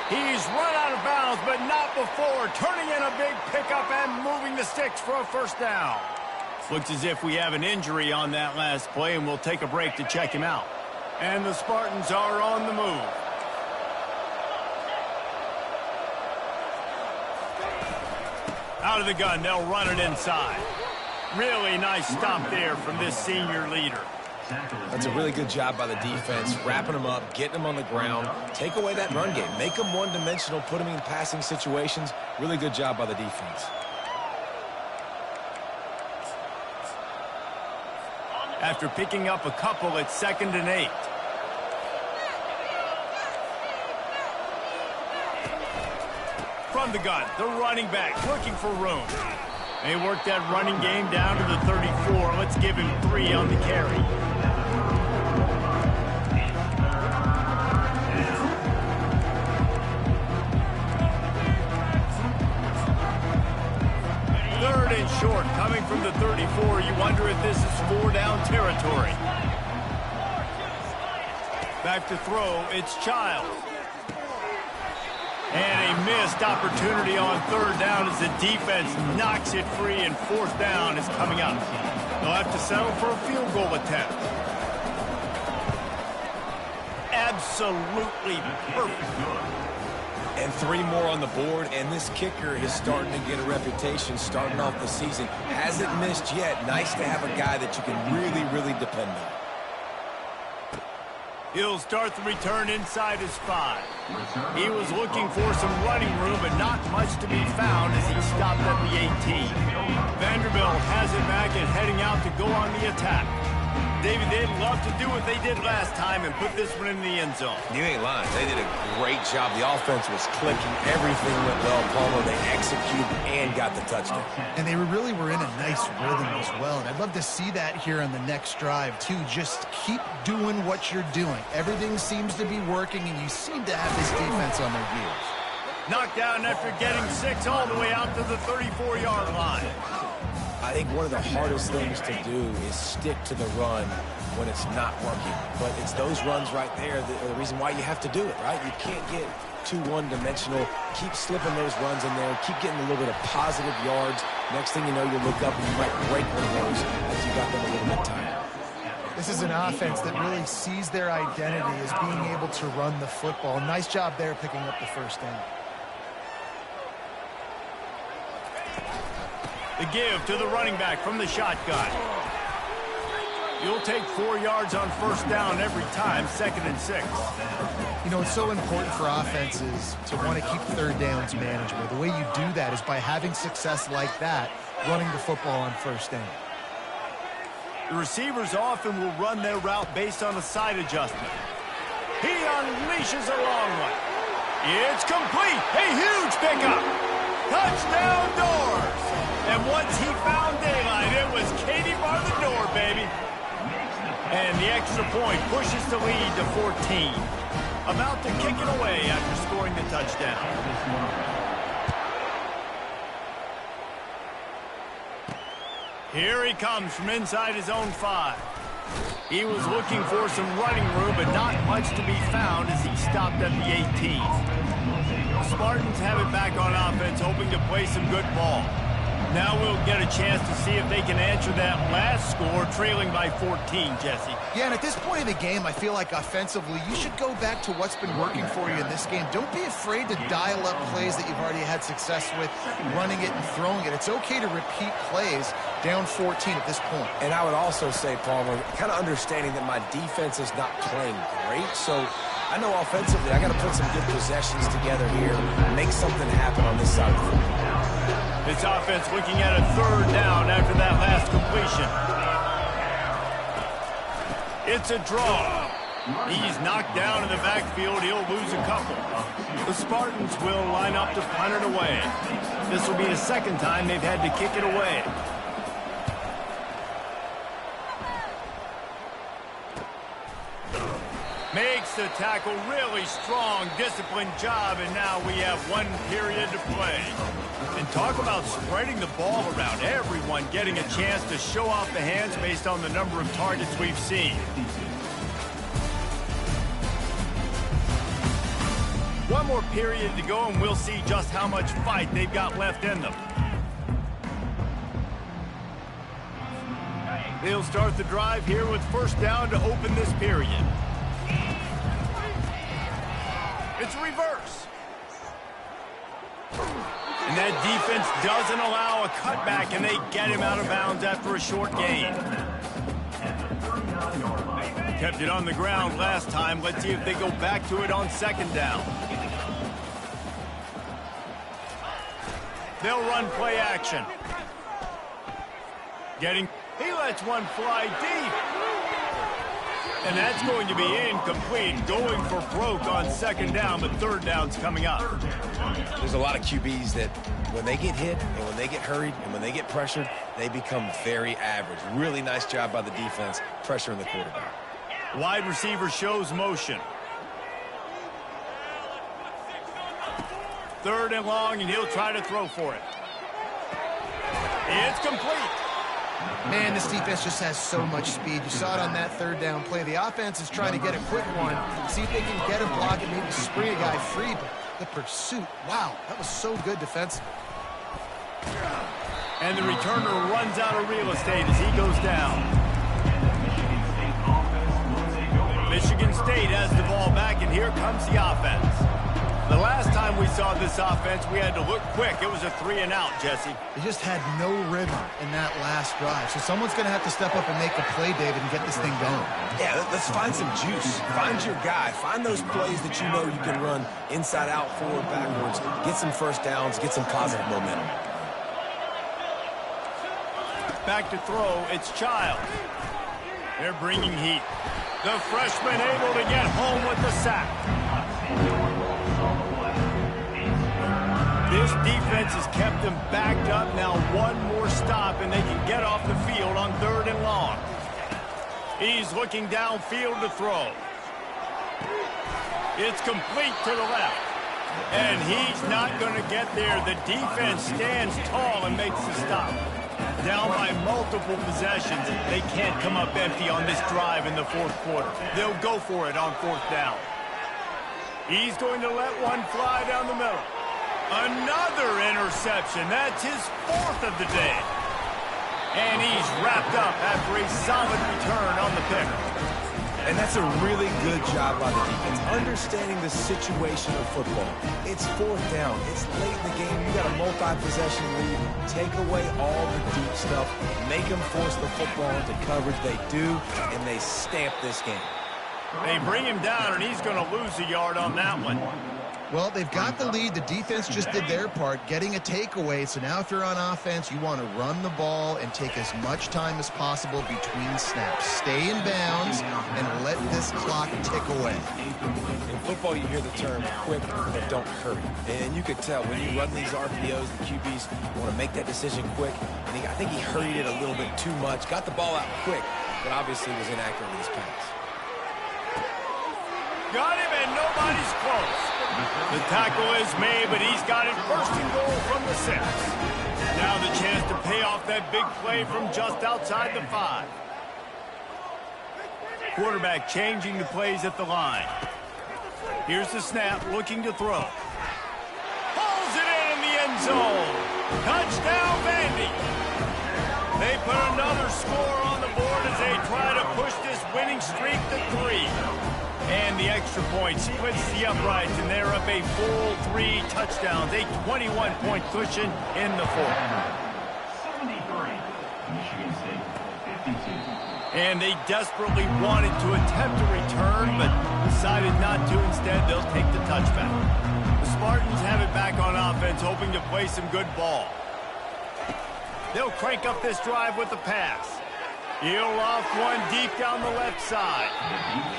He's run out of bounds, but not before. Turning in a big pickup and moving the sticks for a first down. Looks as if we have an injury on that last play, and we'll take a break to check him out. And the Spartans are on the move. Out of the gun, they'll run it inside. Really nice stop there from this senior leader. That's a really good job by the defense, wrapping them up, getting them on the ground. Take away that run game. Make them one-dimensional, put them in passing situations. Really good job by the defense. After picking up a couple, it's 2nd and 8. From the gun, the running back looking for room. They work that running game down to the 34. Let's give him 3 on the carry. Third and short, coming from the 34. You wonder if this is 4-down territory. Back to throw, it's Childs. And a missed opportunity on 3rd down as the defense knocks it free, and 4th down is coming up. They'll have to settle for a field goal attempt. Absolutely perfect. And 3 more on the board, and this kicker is starting to get a reputation starting off the season. Hasn't missed yet. Nice to have a guy that you can really, really depend on. He'll start the return inside his 5. He was looking for some running room, but not much to be found as he stopped at the 18. Vanderbilt has it back and heading out to go on the attack. David, they'd love to do what they did last time and put this one in the end zone. You ain't lying. They did a great job. The offense was clicking. Everything went well. Palmer, they executed and got the touchdown. And they really were in a nice rhythm as well. And I'd love to see that here on the next drive, too. Just keep doing what you're doing. Everything seems to be working, and you seem to have this defense on their heels. Knocked down after getting 6 all the way out to the 34-yard line. I think one of the hardest things to do is stick to the run when it's not working. But it's those runs right there that are the reason why you have to do it, right? You can't get too one-dimensional. Keep slipping those runs in there. Keep getting a little bit of positive yards. Next thing you know, you look up and you might break one of those as you got them a little bit tired. This is an offense that really sees their identity as being able to run the football. Nice job there picking up the 1st down. The give to the running back from the shotgun. You'll take 4 yards on 1st down every time, 2nd and 6. You know, it's so important for offenses to want to keep 3rd downs manageable. The way you do that is by having success like that, running the football on 1st down. The receivers often will run their route based on a side adjustment. He unleashes a long one. It's complete. A huge pickup. Touchdown Doors. And once he found daylight, it was Katie bar the door, baby. And the extra point pushes the lead to 14. About to kick it away after scoring the touchdown. Here he comes from inside his own 5. He was looking for some running room, but not much to be found as he stopped at the 18. The Spartans have it back on offense, hoping to play some good ball. Now we'll get a chance to see if they can answer that last score, trailing by 14, Jesse. Yeah, and at this point in the game, I feel like offensively, you should go back to what's been working for you in this game. Don't be afraid to dial up plays that you've already had success with, running it and throwing it. It's okay to repeat plays down 14 at this point. And I would also say, Palmer, kind of understanding that my defense is not playing great, so I know offensively I got to put some good possessions together here, make something happen on this side of the football. This offense looking at a 3rd down after that last completion. It's a draw. He's knocked down in the backfield. He'll lose a couple. The Spartans will line up to punt it away. This will be the 2nd time they've had to kick it away. Makes the tackle, really strong, disciplined job, and now we have 1 period to play. And talk about spreading the ball around. Everyone getting a chance to show off the hands based on the number of targets we've seen. One more period to go, and we'll see just how much fight they've got left in them. They'll start the drive here with 1st down to open this period. It's reverse. And that defense doesn't allow a cutback, and they get him out of bounds after a short gain. Kept it on the ground last time. Let's see if they go back to it on second down. They'll run play action. He lets one fly deep. And that's going to be incomplete. Going for broke on second down, but third down's coming up. There's a lot of QBs that when they get hit and when they get hurried and when they get pressured, they become very average. Really nice job by the defense pressuring the quarterback. Wide receiver shows motion. Third and long, and he'll try to throw for it. It's complete. Man, this defense just has so much speed. You saw it on that third down play. The offense is trying to get a quick one, see if they can get a block and maybe spring a guy free, but the pursuit, wow, that was so good defensively. And the returner runs out of real estate as he goes down. Michigan State has the ball back, and here comes the offense. The last time we saw this offense, we had to look quick. It was a 3-and-out, Jesse. They just had no rhythm in that last drive. So someone's going to have to step up and make a play, David, and get this thing going. Yeah, let's find some juice. Find your guy. Find those plays that you know you can run inside out, forward, backwards. Get some first downs. Get some positive momentum. Back to throw. It's Child. They're bringing heat. The freshman able to get home with the sack. This defense has kept them backed up. Now one more stop, and they can get off the field on third and long. He's looking downfield to throw. It's complete to the left. And he's not going to get there. The defense stands tall and makes the stop. Down by multiple possessions. They can't come up empty on this drive in the fourth quarter. They'll go for it on fourth down. He's going to let one fly down the middle. Another interception. That's his fourth of the day. And he's wrapped up after a solid return on the pick. And that's a really good job by the defense, understanding the situation of football. It's fourth down. It's late in the game. You got a multi-possession lead. Take away all the deep stuff. Make them force the football into coverage. They do, and they stamp this game. They bring him down, and he's going to lose a yard on that one. Well, they've got the lead. The defense just did their part, getting a takeaway. So now if you're on offense, you want to run the ball and take as much time as possible between snaps. Stay in bounds and let this clock tick away. In football, you hear the term quick, but don't hurry. And you could tell when you run these RPOs, the QBs want to make that decision quick. And I think he hurried it a little bit too much. Got the ball out quick, but obviously was inaccurate with his pass. Got him, and nobody's close. The tackle is made, but he's got it first and goal from the 6. Now the chance to pay off that big play from just outside the 5. Quarterback changing the plays at the line. Here's the snap, looking to throw. Pulls it in the end zone. Touchdown, Vandy. They put another score on the board as they try to push this winning streak to 3. And the extra point splits the uprights, and they're up a full 3 touchdowns, a 21-point cushion in the fourth. 73, Michigan State 52. And they desperately wanted to attempt a return, but decided not to. Instead, they'll take the touchback. The Spartans have it back on offense, hoping to play some good ball. They'll crank up this drive with the pass. He'll loft one deep down the left side.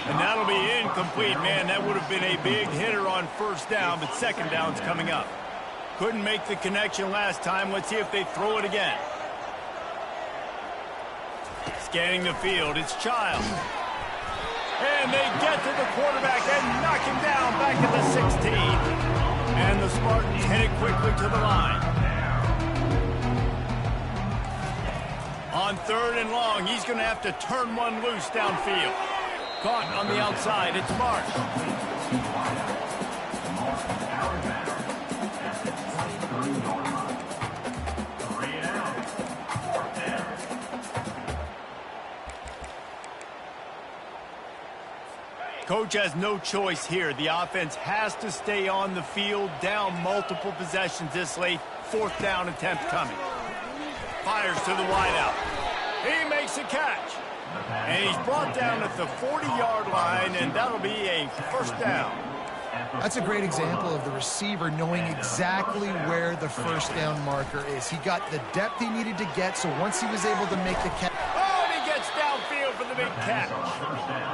And that'll be incomplete. Man, that would have been a big hitter on first down, but second down's coming up. Couldn't make the connection last time. Let's see if they throw it again. Scanning the field, it's Child. And they get to the quarterback and knock him down back at the 16. And the Spartans headed quickly to the line. On third and long, he's going to have to turn one loose downfield. Caught on the outside, it's Marsh. Coach has no choice here. The offense has to stay on the field, down multiple possessions this late. 4th down attempt coming. Fires to the wideout. He makes a catch. And he's brought down at the 40-yard line, and that'll be a 1st down. That's a great example of the receiver knowing exactly where the 1st down marker is. He got the depth he needed to get, so once he was able to make the catch. Oh, and he gets downfield for the big catch.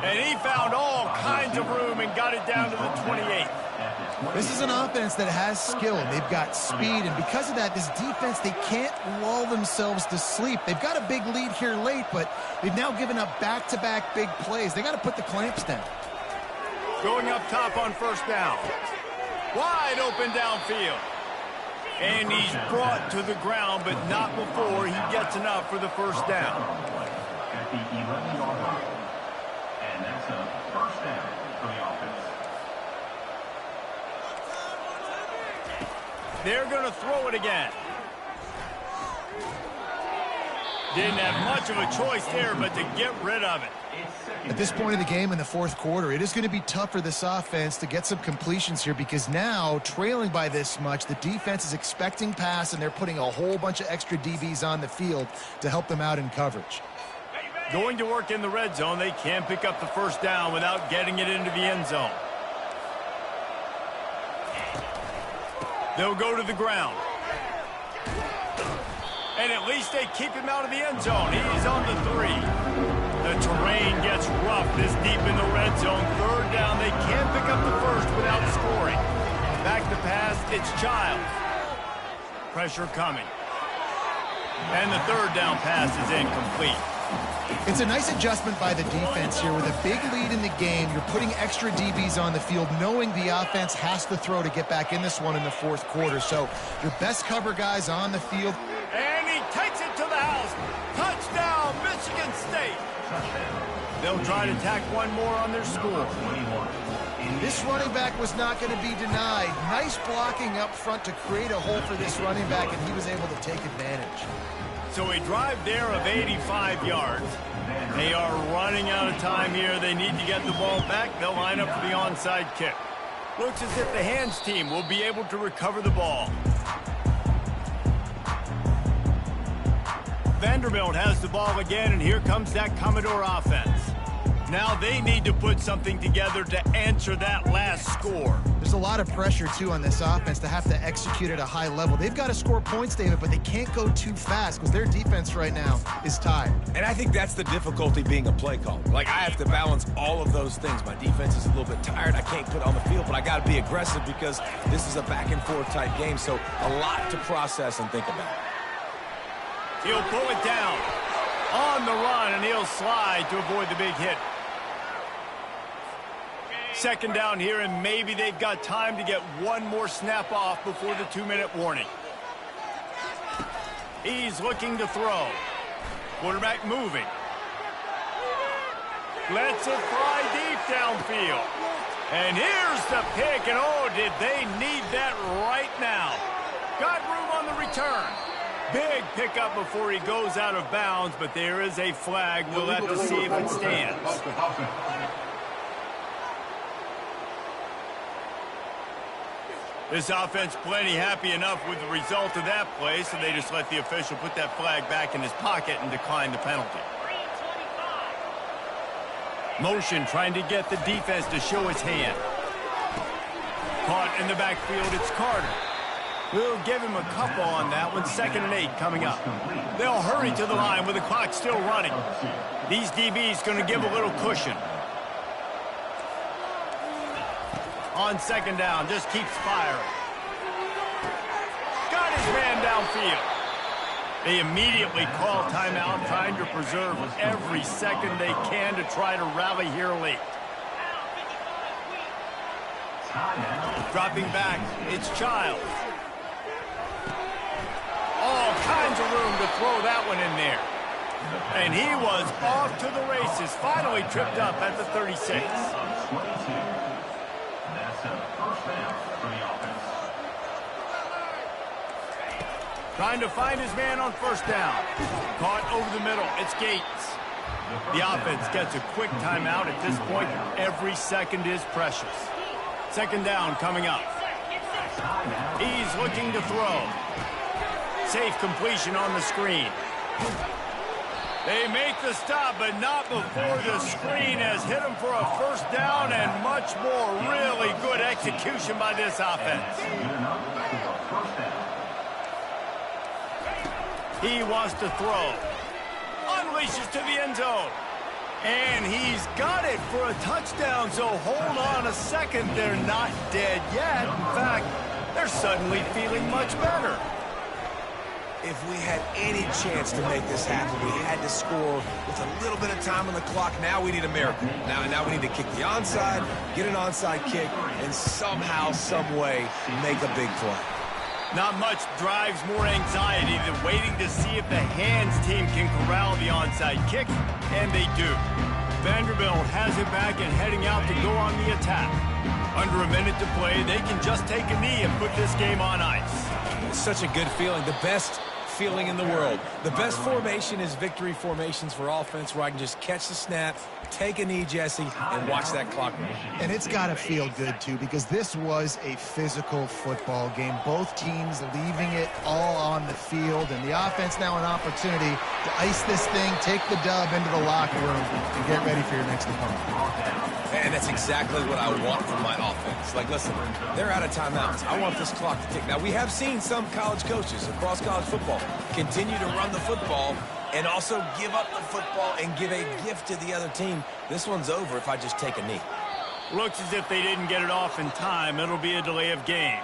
And he found all kinds of room and got it down to the 28. This is an offense that has skill. They've got speed, and because of that, this defense, they can't lull themselves to sleep. They've got a big lead here late, but they've now given up back-to-back big plays. They got to put the clamps down. Going up top on 1st down. Wide open downfield. And he's brought to the ground, but not before he gets enough for the 1st down. At the 11-yard line. And that's a 1st down for the offense. They're going to throw it again. Didn't have much of a choice there, but to get rid of it. At this point of the game in the 4th quarter, it is going to be tough for this offense to get some completions here because now, trailing by this much, the defense is expecting pass, and they're putting a whole bunch of extra DBs on the field to help them out in coverage. Going to work in the red zone, they can pick up the 1st down without getting it into the end zone. They'll go to the ground. And at least they keep him out of the end zone. He's on the 3. The terrain gets rough this deep in the red zone. 3rd down, they can't pick up the 1st without scoring. Back to pass, it's Childs. Pressure coming. And the 3rd down pass is incomplete. It's a nice adjustment by the defense here. With a big lead in the game, you're putting extra DBs on the field, knowing the offense has to throw to get back in this one in the 4th quarter. So your best cover guys on the field. And he takes it to the house. Touchdown, Michigan State. They'll try to tack one more on their score. This running back was not going to be denied. Nice blocking up front to create a hole for this running back, and he was able to take advantage. So a drive there of 85 yards. They are running out of time here. They need to get the ball back. They'll line up for the onside kick. Looks as if the hands team will be able to recover the ball. Vanderbilt has the ball again, and here comes that Commodore offense. Now they need to put something together to answer that last score. There's a lot of pressure, too, on this offense to have to execute at a high level. They've got to score points, David, but they can't go too fast because their defense right now is tired. And I think that's the difficulty being a play caller. Like, I have to balance all of those things. My defense is a little bit tired. I can't put on the field, but I got to be aggressive because this is a back-and-forth type game, so a lot to process and think about. He'll pull it down on the run, and he'll slide to avoid the big hit. 2nd down here, and maybe they've got time to get one more snap off before the 2-minute warning. He's looking to throw. Quarterback moving. Lets it fly deep downfield. And here's the pick, and oh, did they need that right now. Got room on the return. Big pickup before he goes out of bounds, but there is a flag. We'll have to see if it stands. This offense plenty happy enough with the result of that play, so they just let the official put that flag back in his pocket and decline the penalty. Motion trying to get the defense to show his hand. Caught in the backfield, it's Carter. We'll give him a couple on that one. 2nd and 8 coming up. They'll hurry to the line with the clock still running. These DBs going to give a little cushion. On 2nd down, just keeps firing. Got his man downfield. They immediately call timeout, trying to preserve every second they can to try to rally here late. Dropping back, it's Childs. All kinds of room to throw that one in there. And he was off to the races, finally tripped up at the 36. That's a 1st down for the offense. Trying to find his man on 1st down. Caught over the middle. It's Gates. The offense gets a quick timeout at this point. Every second is precious. Second down coming up. He's looking to throw. Safe completion on the screen. They make the stop, but not before the screen has hit him for a first down and much more. Really good execution by this offense. He wants to throw. Unleashes to the end zone. And he's got it for a touchdown, so hold on a second. They're not dead yet. In fact, they're suddenly feeling much better. If we had any chance to make this happen, we had to score with a little bit of time on the clock. Now we need a miracle. Now we need to kick the onside, get an onside kick, and somehow, some way, make a big play. Not much drives more anxiety than waiting to see if the hands team can corral the onside kick, and they do. Vanderbilt has it back and heading out to go on the attack. Under a minute to play, they can just take a knee and put this game on ice. It's such a good feeling. The best feeling in the world. The best formation is victory formations for offense, where I can just catch the snap, take a knee, Jesse, and watch that clock run. And it's got to feel good, too, because this was a physical football game. Both teams leaving it all on the field, and the offense now an opportunity to ice this thing, take the dub into the locker room, and get ready for your next opponent. And that's exactly what I want from my offense. Like, listen, they're out of timeouts. I want this clock to tick. Now, we have seen some college coaches across college football continue to run the football and also give up the football and give a gift to the other team. This one's over if I just take a knee. Looks as if they didn't get it off in time. It'll be a delay of game.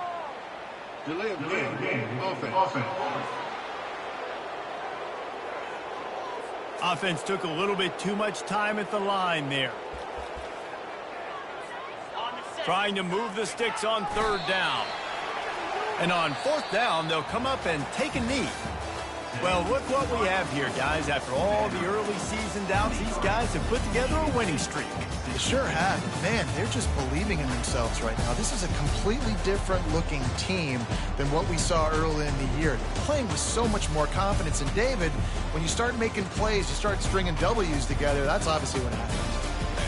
Delay of game. Offense. Offense took a little bit too much time at the line there. Trying to move the sticks on third down. And on fourth down, they'll come up and take a knee. Well, look what we have here, guys. After all the early season doubts, these guys have put together a winning streak. They sure have. Man, they're just believing in themselves right now. This is a completely different-looking team than what we saw early in the year. They're playing with so much more confidence. And, David, when you start making plays, you start stringing W's together, that's obviously what happens.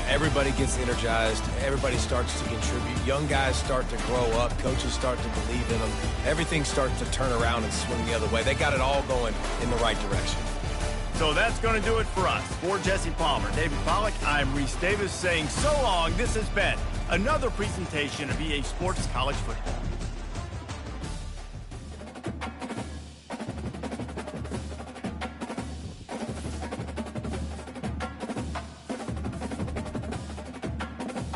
Everybody gets energized. Everybody starts to contribute. Young guys start to grow up. Coaches start to believe in them. Everything starts to turn around and swing the other way. They got it all going in the right direction. So that's going to do it for us. For Jesse Palmer, David Pollack, I'm Reese Davis saying so long. This has been another presentation of EA Sports College Football.